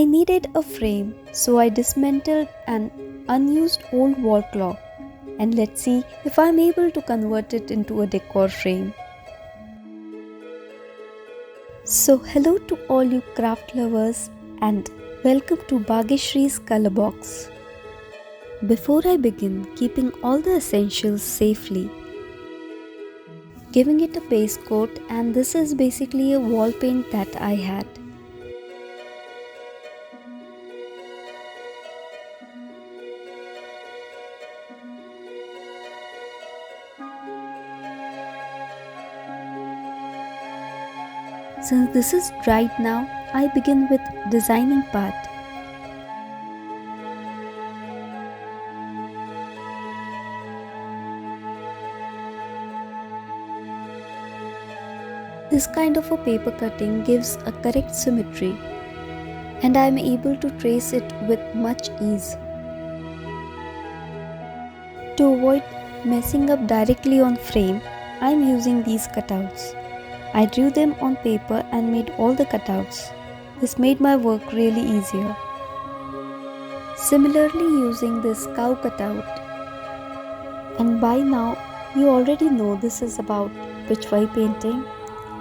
I needed a frame, so I dismantled an unused old wall clock, and let's see if I'm able to convert it into a decor frame. So hello to all you craft lovers and welcome to Bageshri's Color Box. Before I begin keeping all the essentials safely, giving it a base coat, and this is basically a wall paint that I had. Since this is dried now, I begin with designing part. This kind of a paper cutting gives a correct symmetry, and I am able to trace it with much ease. To avoid messing up directly on frame, I am using these cutouts. I drew them on paper and made all the cutouts. This made my work really easier. Similarly, using this cow cutout. And by now, you already know this is about Pichwai painting.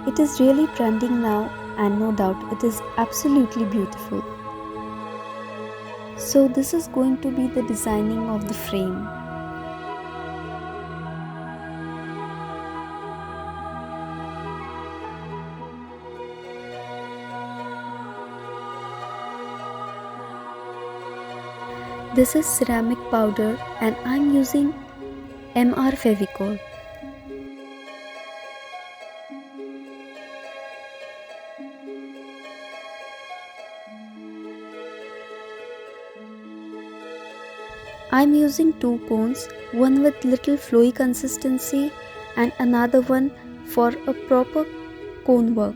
It is really trending now, and no doubt it is absolutely beautiful. So this is going to be the designing of the frame. This is ceramic powder and I am using MR Fevicol. I am using two cones, one with little flowy consistency and another one for a proper cone work.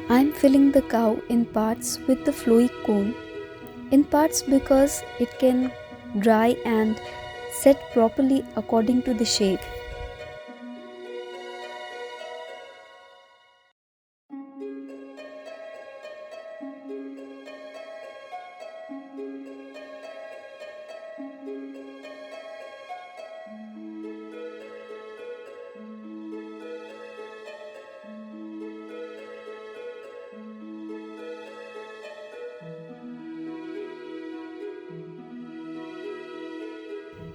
I am filling the cow in parts with the flowy cone. In parts because it can dry and set properly according to the shape.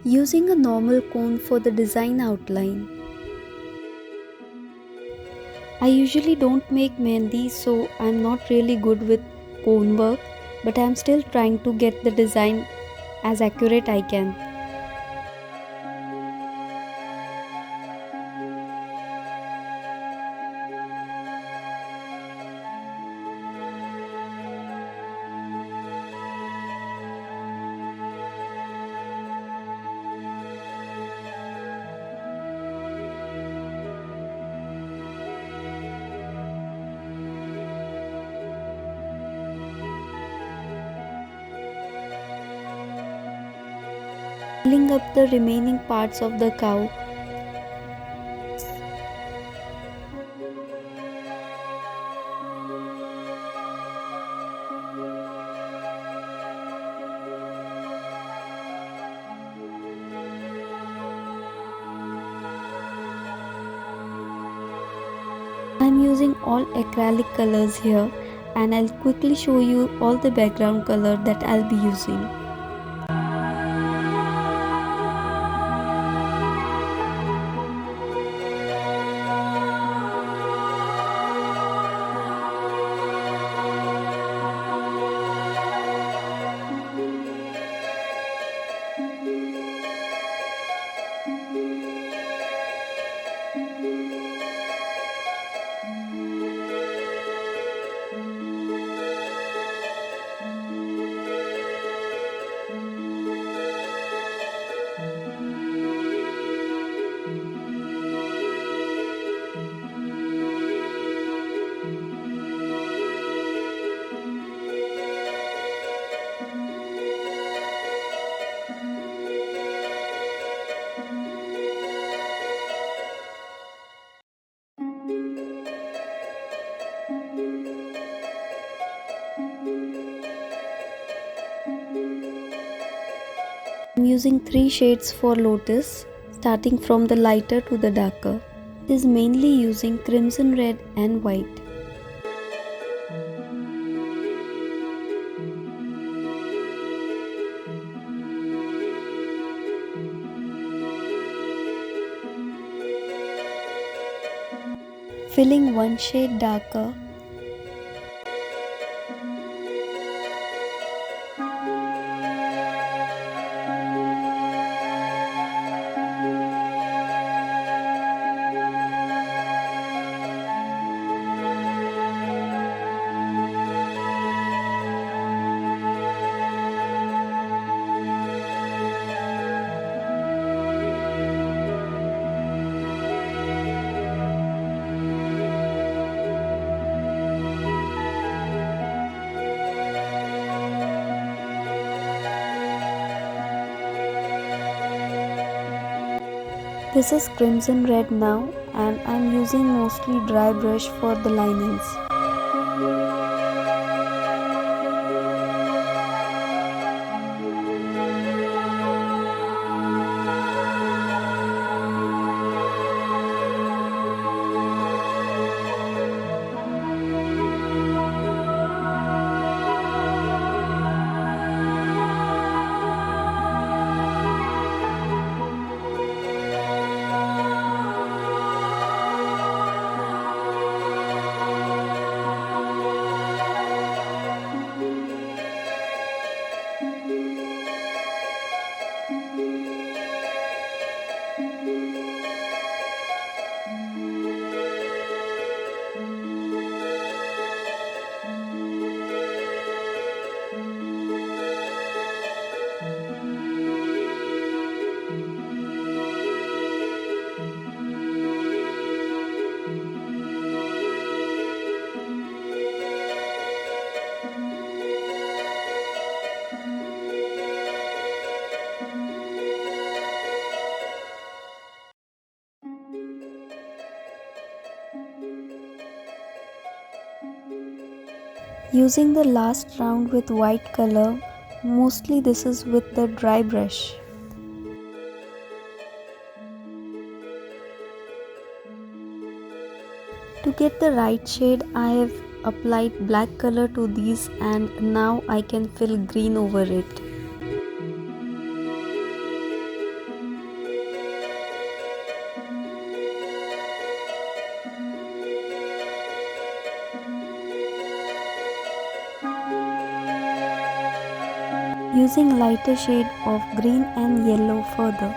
Using a normal cone for the design outline. I usually don't make mehndi, so I'm not really good with cone work, but I'm still trying to get the design as accurate I can. Filling up the remaining parts of the cow. I am using all acrylic colors here, and I'll quickly show you all the background color that I'll be using. I'm using 3 shades for Lotus, starting from the lighter to the darker. It is mainly using crimson red and white. Filling 1 shade darker. This is crimson red now, and I'm using mostly dry brush for the linings. Using the last round with white color, mostly this is with the dry brush. To get the right shade, I have applied black color to these, and now I can fill green over it. Using lighter shade of green and yellow further.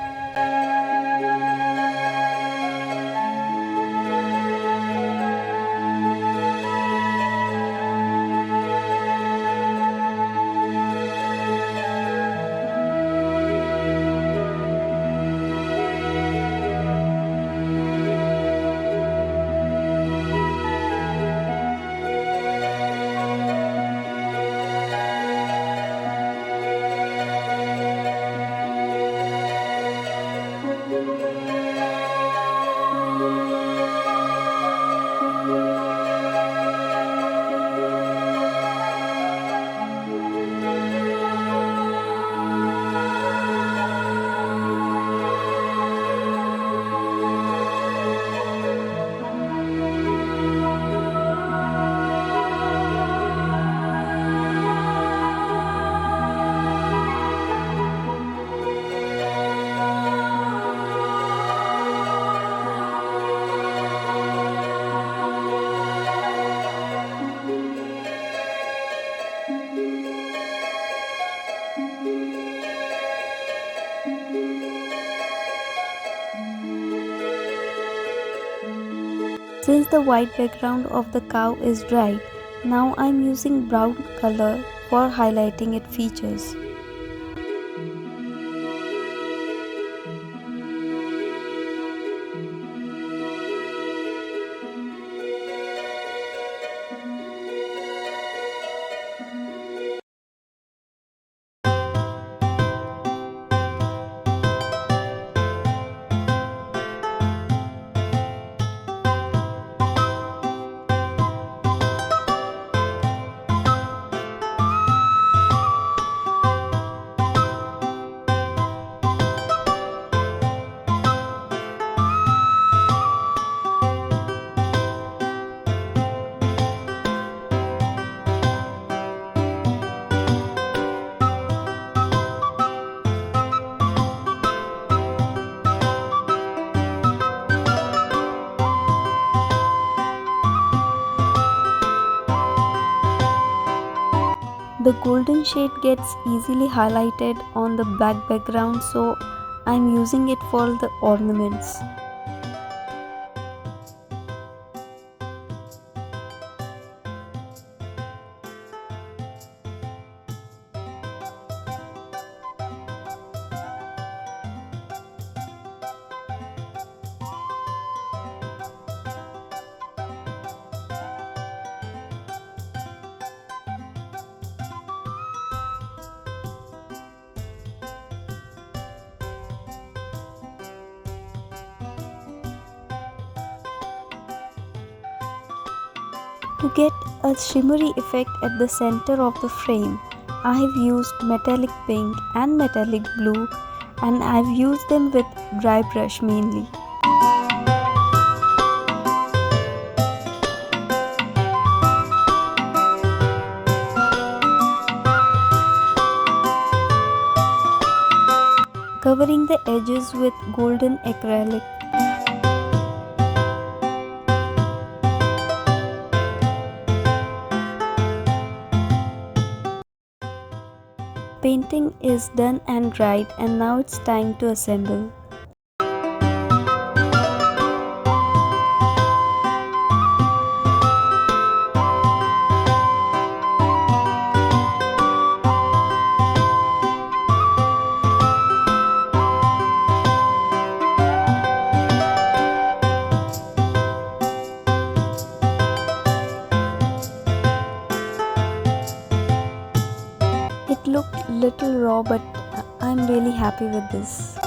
Since the white background of the cow is dry, now I am using brown color for highlighting its features. The golden shade gets easily highlighted on the black background, so I'm using it for the ornaments. To get a shimmery effect at the center of the frame, I have used metallic pink and metallic blue, and I have used them with dry brush mainly. Covering the edges with golden acrylic. Painting is done and dried, and now it's time to assemble. It looked little raw, but I'm really happy with this.